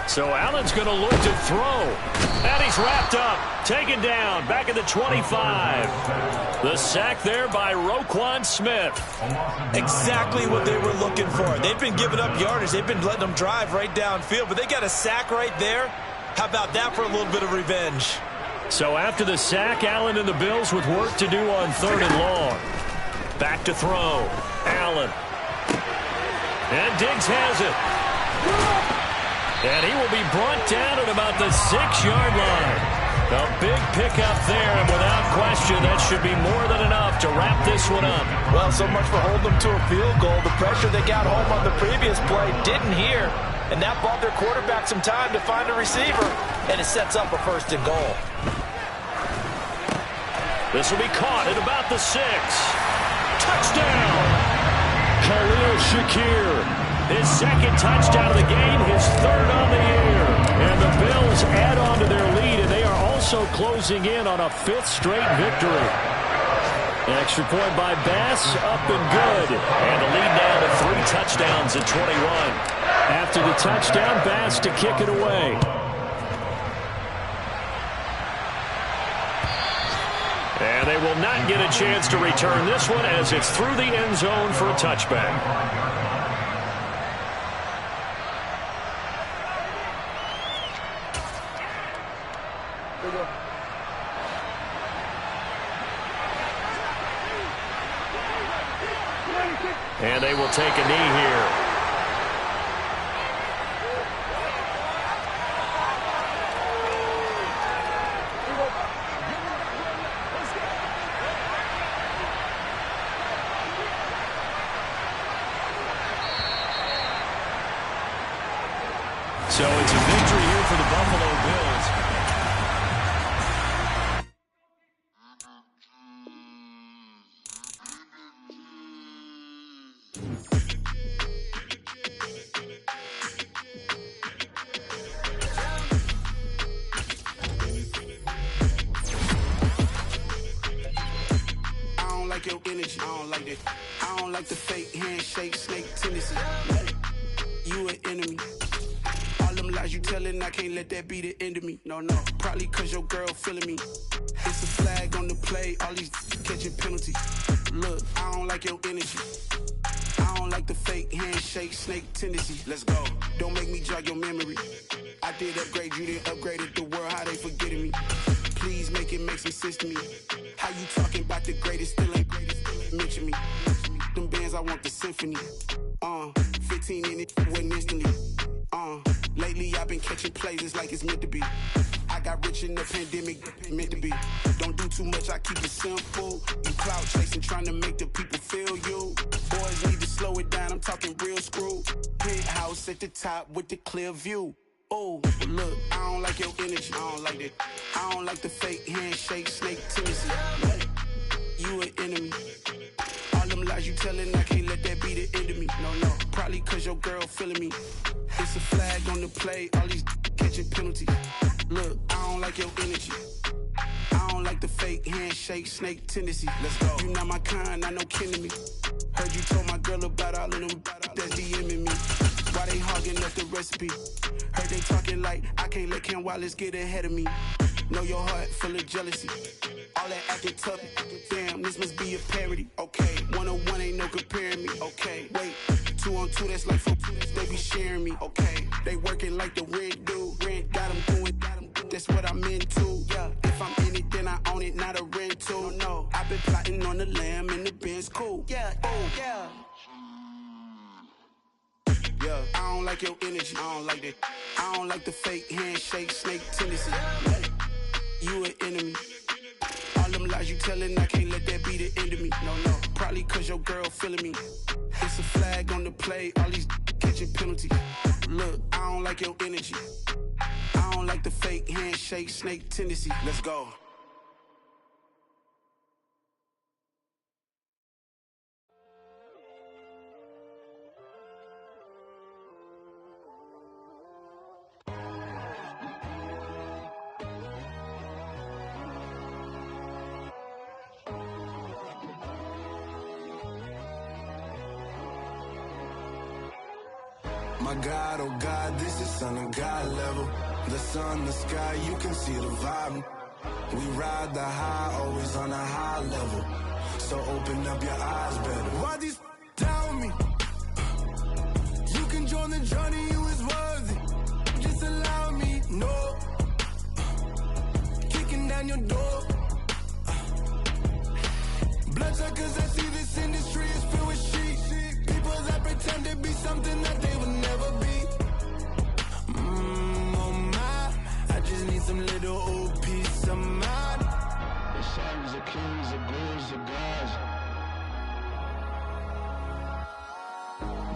So Allen's going to look to throw. And he's wrapped up. Taken down. Back at the 25. The sack there by Roquan Smith. Exactly what they were looking for. They've been giving up yardage. They've been letting them drive right downfield. But they got a sack right there. How about that for a little bit of revenge? So after the sack, Allen and the Bills with work to do on 3rd and long. Back to throw. Allen. And Diggs has it. And he will be brought down at about the 6-yard line. A big pickup there, and without question, that should be more than enough to wrap this one up. Well, so much for holding them to a field goal. The pressure they got home on the previous play didn't hear, and that bought their quarterback some time to find a receiver, and it sets up a 1st and goal. This will be caught at about the 6. Touchdown! Khalil Shakir. His 2nd touchdown of the game, his 3rd on the year. And the Bills add on to their lead, and they are also closing in on a 5th straight victory. An extra point by Bass, up and good. And the lead now to 3 touchdowns at 21. After the touchdown, Bass to kick it away. And they will not get a chance to return this one as it's through the end zone for a touchback. And they will take a knee here. So it's a victory here for the Buffalo Bills. Your energy, I don't like that. I don't like the fake handshake, snake tendency. You an enemy. All them lies you telling, I can't let that be the end of me. No, probably cause your girl feeling me. It's a flag on the play, all these catching penalties. Look, I don't like your energy. I don't like the fake handshake, snake tendency. Let's go. Don't make me jog your memory. I did upgrade, you didn't upgrade it. The world, how they forgetting me. Please make it make some sense to me. How you talking about the greatest, still ain't mention me. Them bands, I want the symphony. 15 in it, wasn't instantly. Lately I've been catching plays, it's like it's meant to be. I got rich in the pandemic, meant to be. Don't do too much, I keep it simple. You clout chasing, trying to make the people feel you. Boys need to slow it down, I'm talking real screw. Penthouse at the top with the clear view. Oh, look, I don't like your energy, I don't like that. I don't like the fake handshake, snake tendency. You an enemy. All them lies you telling, I can't let that be the end of me. No, probably cause your girl feeling me. It's a flag on the play, all these catching penalties. Look, I don't like your energy. I don't like the fake handshake, snake tendency. Let's go. You not my kind, I know kin to me. Heard you told my girl about all of them that's DMing me. Why they hogging up the recipe? Heard they talking like I can't let Ken Wallace get ahead of me. Know your heart full of jealousy. All that acting tough, damn, this must be a parody. Okay, 1-on-1 ain't no comparing me. Okay, wait, 2-on-2, that's like 4-2, they be sharing me. Okay, they working like the rent do. Rent got them going, that's what I'm into. Yeah, if I'm in it, then I own it, not a rental. No, I've been plotting on the lamb and the Benz cool. Yeah, oh, yeah. Yeah, I don't like your energy, I don't like that. I don't like the fake handshake, snake tendency. You an enemy. All them lies you telling, I can't let that be the end of me. No, probably cause your girl feeling me. It's a flag on the play, all these catching penalties. Look, I don't like your energy. I don't like the fake handshake, snake tendency. Let's go. My God, oh God, this is Son of God level. The sun, the sky, you can see the vibe. We ride the high, always on a high level. So open up your eyes better. Why these tell me? You can join the journey, you is worthy. Just allow me, no. Kicking down your door. Bloodsuckers, I see this industry is filled with sheep. People that pretend to be something that they would never be. Oh my, I just need some little old peace of mind. The sons of kings, the bulls, the gods.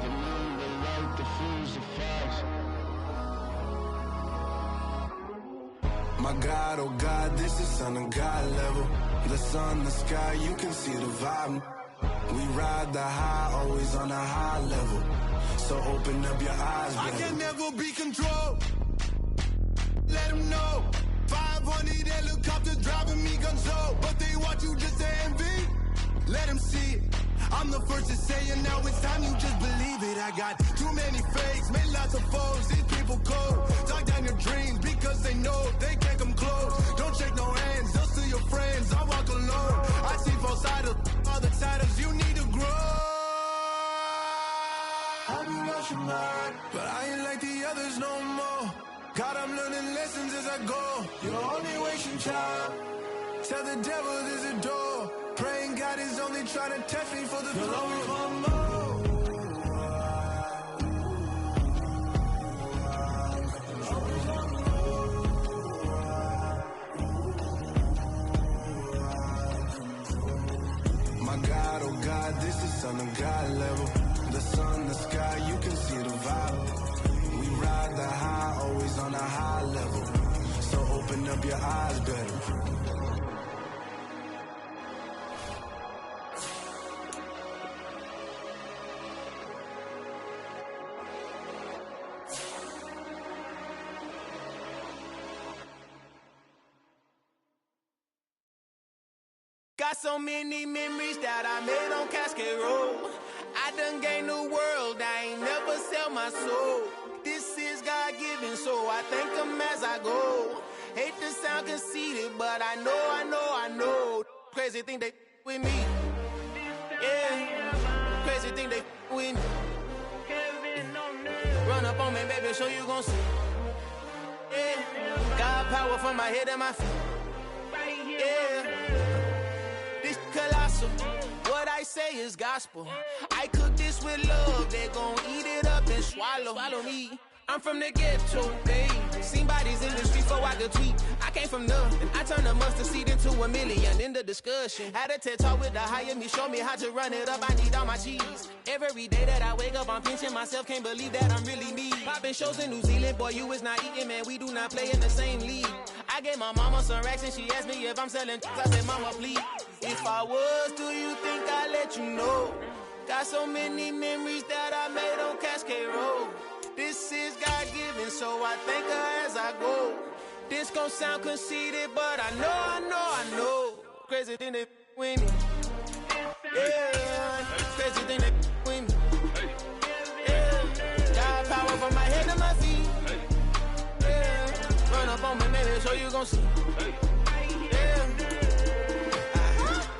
The moon, the light, the fools, the facts. My God, oh God, this is Son of God level. The sun, the sky, you can see the vibe. We ride the high, always on a high level. So open up your eyes, baby. I can never be controlled. Let them know. 500 helicopters driving me gonzo. But they want you just to envy. Let them see it. I'm the first to say it, now it's time you just believe it. I got too many fakes, made lots of foes. These people cold. Talk down your dreams because they know they can't come close. Don't shake no hands, just to your friends. I walk alone. I see both sides of all the titles you need to grow. Have you lost your mind? But I ain't like the others no more. God, I'm learning lessons as I go. You're only wasting time. Tell the devil there's a door. Praying God is only trying to test me for the throne. My God, oh God, this is Son of God level. The sun, the sky, you can see the vibe. We ride the high, always on a high level. So open up your eyes better. Got so many memories that I made on Cascade Road. I done gained the world, I ain't never sell my soul. This is God-given, so I thank him as I go. Hate to sound conceited, but I know. Crazy thing they with me. Yeah, crazy thing they with me. Run up on me, baby, so you gon' see. Yeah, God power from my head and my feet. Yeah. apostle. What I say is gospel. I cook this with love, they gon' eat it up and swallow me. I'm from the ghetto, babe. Seen bodies in the street before I could tweet. I came from nothing. I turned a mustard seed into a million in the discussion. Had a TED talk with the higher me, show me how to run it up. I need all my cheese. Every day that I wake up, I'm pinching myself. Can't believe that I'm really me. Popping shows in New Zealand, boy, you is not eating, man. We do not play in the same league. I gave my mama some racks and she asked me if I'm selling. I said, mama, please. If I was, do you think I'd let you know? Got so many memories that I made on Cascade Road. This is God-given, so I thank her as I go. This gon' sound conceited, but I know. Crazy thing they with me. Yeah, crazy thing they with me. Yeah, got power from my head to my feet. Yeah, run up on me, baby, so you gon' see. Yeah.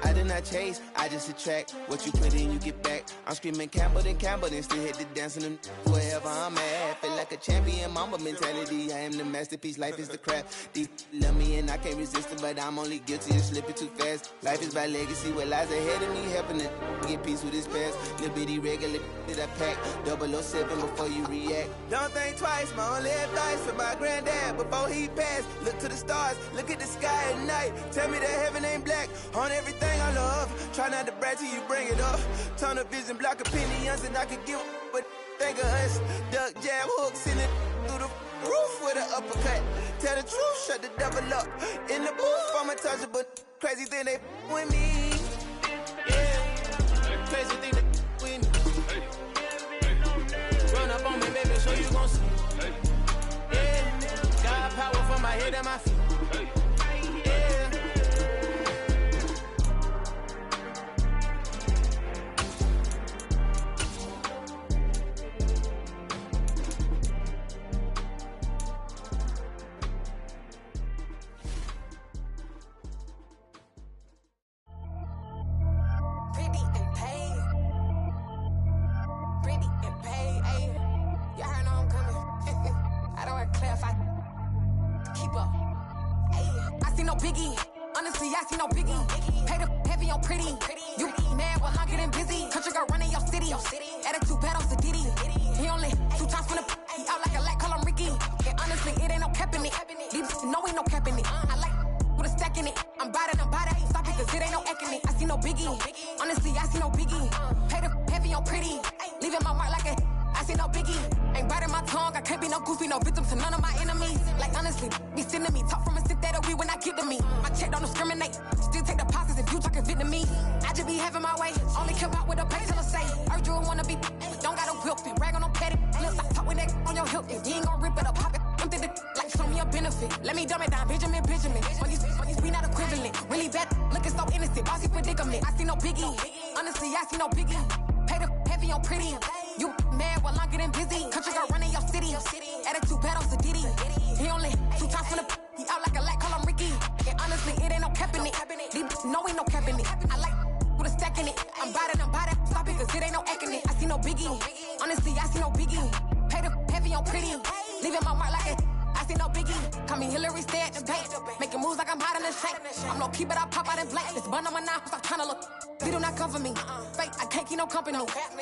I did not chase, I just attract. What you put in, you get back. I'm screaming Campbell, then still hit the dancing and wherever I'm at. Feel like a champion, mamba mentality. I am the masterpiece, life is the crap. Deep love me and I can't resist it, but I'm only guilty of slipping too fast. Life is by legacy, what lies ahead of me, helping to get peace with his past. Little bitty regular that I pack, 007 before you react. Don't think twice, my only advice for my granddad before he passed. Look to the stars, look at the sky at night. Tell me that heaven ain't black on everything I love. Try not to brag till you bring it up. Tunnel vision, block opinions, and I could give but think of us. Duck jab hooks in it through the roof with an uppercut. Tell the truth, shut the devil up. In the booth, I'm untouchable. Crazy thing they with me. Yeah, crazy thing they with me. Run up on me, baby, so you gon' see. Yeah, got power from my head and my feet.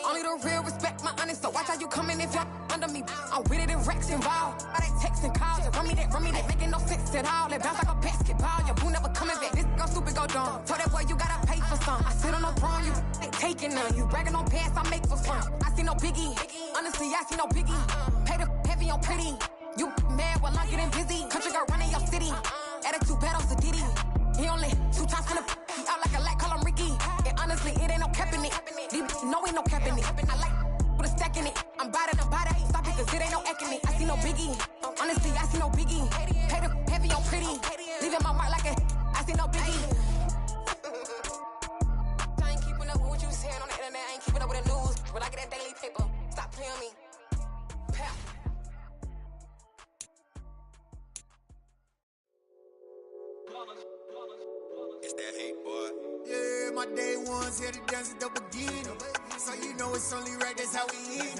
Only the real respect my honest, so watch how you coming if you're under me. I'm with it in Rex involved. All they texting calls, run me that making no sense at all. They bounce like a basketball, your boo never coming back. This go stupid, go dumb. Told that boy you gotta pay for some. I sit on the throne, you they taking none. You bragging on pants, I make for fun. I see no biggie, honestly I see no biggie. Pay the heavy on pretty. You mad while I'm getting busy. Country girl running your city. Attitude bad on Diddy. He only 2 times from the he out like a light, call him Ricky. And honestly, it ain't no cap in it. No, ain't no cap in it. I like with a stack in it. I'm bout it. Stop it, cause it ain't no acting it. I see no biggie. Honestly, I see no biggie. Pay the heavy on pretty. Leaving my mark like a I see no biggie. I ain't keeping up with what you saying on the internet. I ain't keeping up with the news. But I get that daily paper. Stop playing me. Pow. It's that hate, boy. Yeah, my day ones here to dance at the beginning. So you know it's only right, that's how we hit it.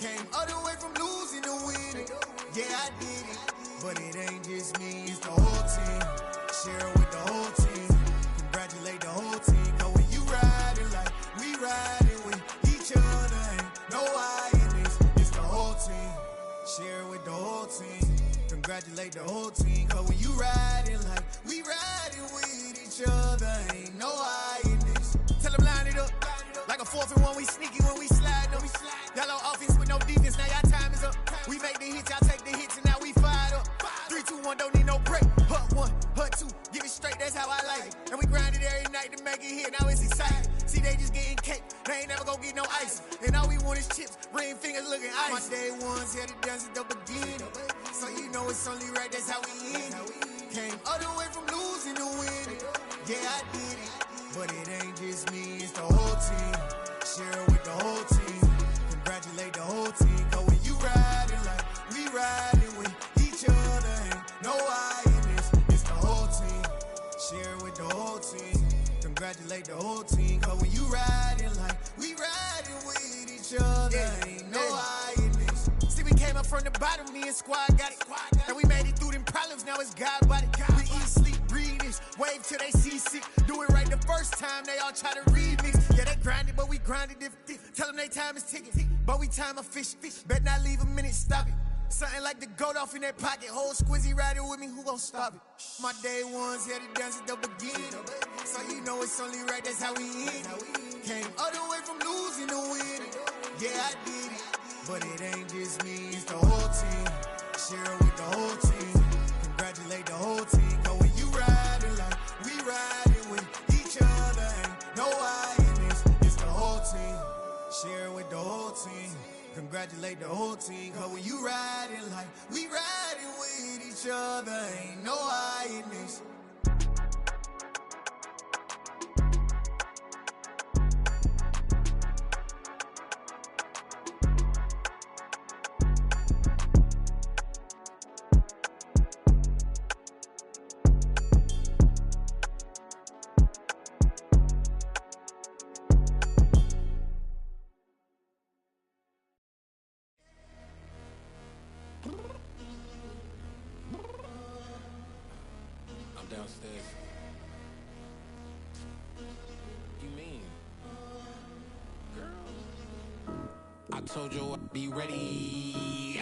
Came all the way from losing to winning. Yeah, I did it. But it ain't just me, it's the whole team. Share it with the whole team. Congratulate the whole team. Cause when you ride Congratulate the whole team, cause when you riding like we riding with each other, ain't no hiding this. Tell them line it up, like a 4th and 1, we sneaky when we slide them. Yellow offense with no defense, now y'all time is up. We make the hits, y'all take the hits, and now we fired up. 3, 2, 1, don't need no break. Hut 1, hut 2, give it straight, that's how I like it. And we grind it every night to make it hit, now it's exciting. See, they just getting cake, they ain't never gonna get no ice. And all we want is chips, ring fingers looking ice. My day ones had to dance at the beginning, so you know it's only right, that's how we end it. Came all the way from losing to winning, yeah I did it. But it ain't just me, it's the whole team. Share it with the whole team. Congratulate the whole team, cause when you riding like we riding with each other, ain't no hiding, it's the whole team. Share it with the whole team. Congratulate the whole team, cause when you riding like we riding with each other, ain't no hiding. See, we came up from the bottom, me and squad got it. And we made it through them problems, now it's God body. We eat, sleep, breathe this, wave till they see sick. Do it right the first time, they all try to remix. Yeah, they grinded, but we grinded if. Tell them they time is ticking, but we time a fish. Bet not leave a minute, stop it. Something like the goat off in that pocket. Whole squizzy riding with me, who gon' stop it? My day ones had to dance at the beginning, so you know it's only right, that's how we end it. Came all the way from losing to winning, yeah I did it. But it ain't just me, it's the whole team. Share it with the whole team. Congratulate the whole team, cause when you riding like we riding with each other, ain't no hiding, it's the whole team. Share it with the whole team. Congratulate the whole team, cause when you riding like we riding with each other, ain't no hiding this. Downstairs. You mean? Girl, I told you I'd be ready.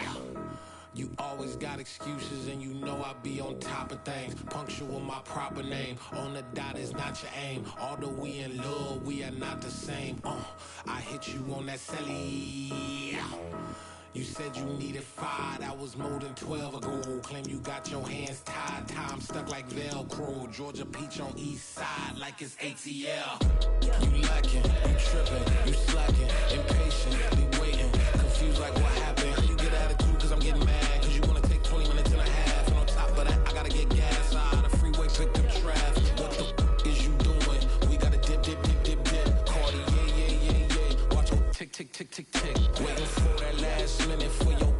You always got excuses and you know I be on top of things. Punctual my proper name. On the dot is not your aim. Although we in love, we are not the same. I hit you on that celly. You said you needed 5, that was more than 12 ago. Claim you got your hands tied, time stuck like Velcro. Georgia Peach on east side like it's ATL. You lacking, you tripping, you slacking, impatient, waiting, confused like what happened. You get attitude cause I'm getting mad, cause you wanna take 20 minutes and a half. And on top of that, I gotta get gas out of the freeway, pick up traffic. What the is you doing? We gotta dip. Cardi, yeah. Watch your tick. Waiting for that last minute for your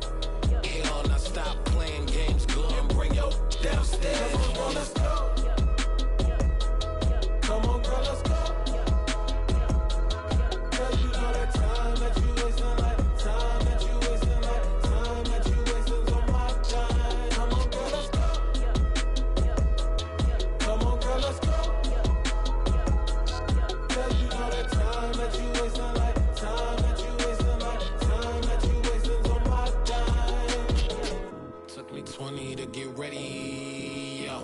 hell. Now stop playing games, go and bring your downstairs. Come on, girl, let's go. Come on, girl, let's go. Cause you know that time that you wasting, like time that you wasting, like time that you wasting on my time. Come on, girl, let's go. Come on, girl, let's go. Cause you know that time that you wasting, like time that you wasting, like time that you wasting on my time. Took me 20 to get ready, yo.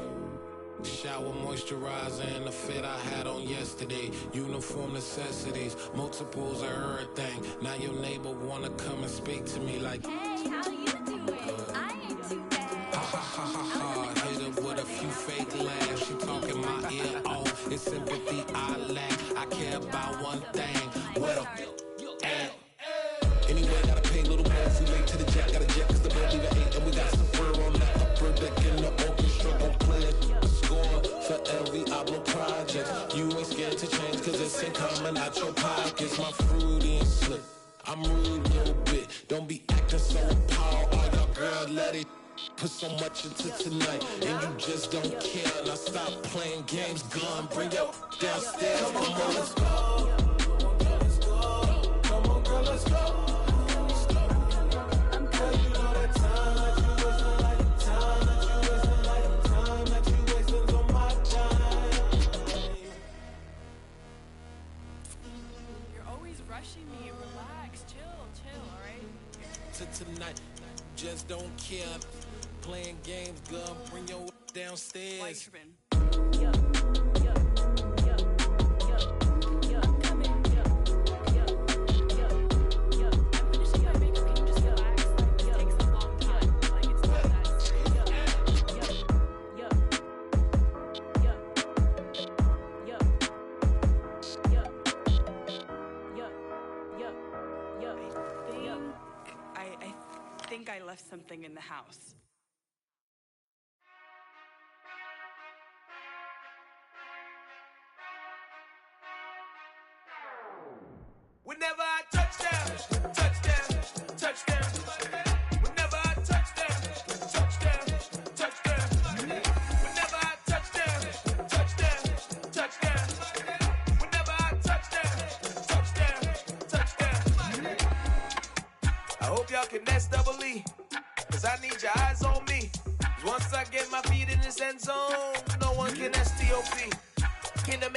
Shower, moisturizer, and the fit I had on yesterday. Uniform necessities, multiples of everything. Now your neighbor wanna come and speak to me like, hey, how you doing? I ain't too bad. Ha. Hit her with a few fake laughs. She talking my ear off. It's sympathy I lack. I care about one thing. Well, at. Anyway, gotta pay a little more if we late to the jack. Got a jet cause the boat leave at 8. And we got some fur on that upper deck in the orchestra. Don't play a score for every album project. You ain't scared to change cause it's ain't coming out your pockets. My fruity and slick. I'm rude a little bit. Don't be acting so appalled. All y'all girl, let it put so much into tonight. And you just don't care. Now stop playing games. Gun, bring your downstairs. Come on, let's go. Come on, girl, let's go. Tonight, just don't care. playing games, girl. Bring your downstairs. I think I left something in the house. Whenever I touchdown, touchdown, touchdown. Whenever I touchdown, touchdown, touchdown. Whenever I touchdown, touchdown, touchdown. Whenever I touchdown, touchdown, touchdown. I hope y'all can nest double E, cause I need your eyes on me. 'Cause once I get my feet in this end zone, no one can STOP. Kingdom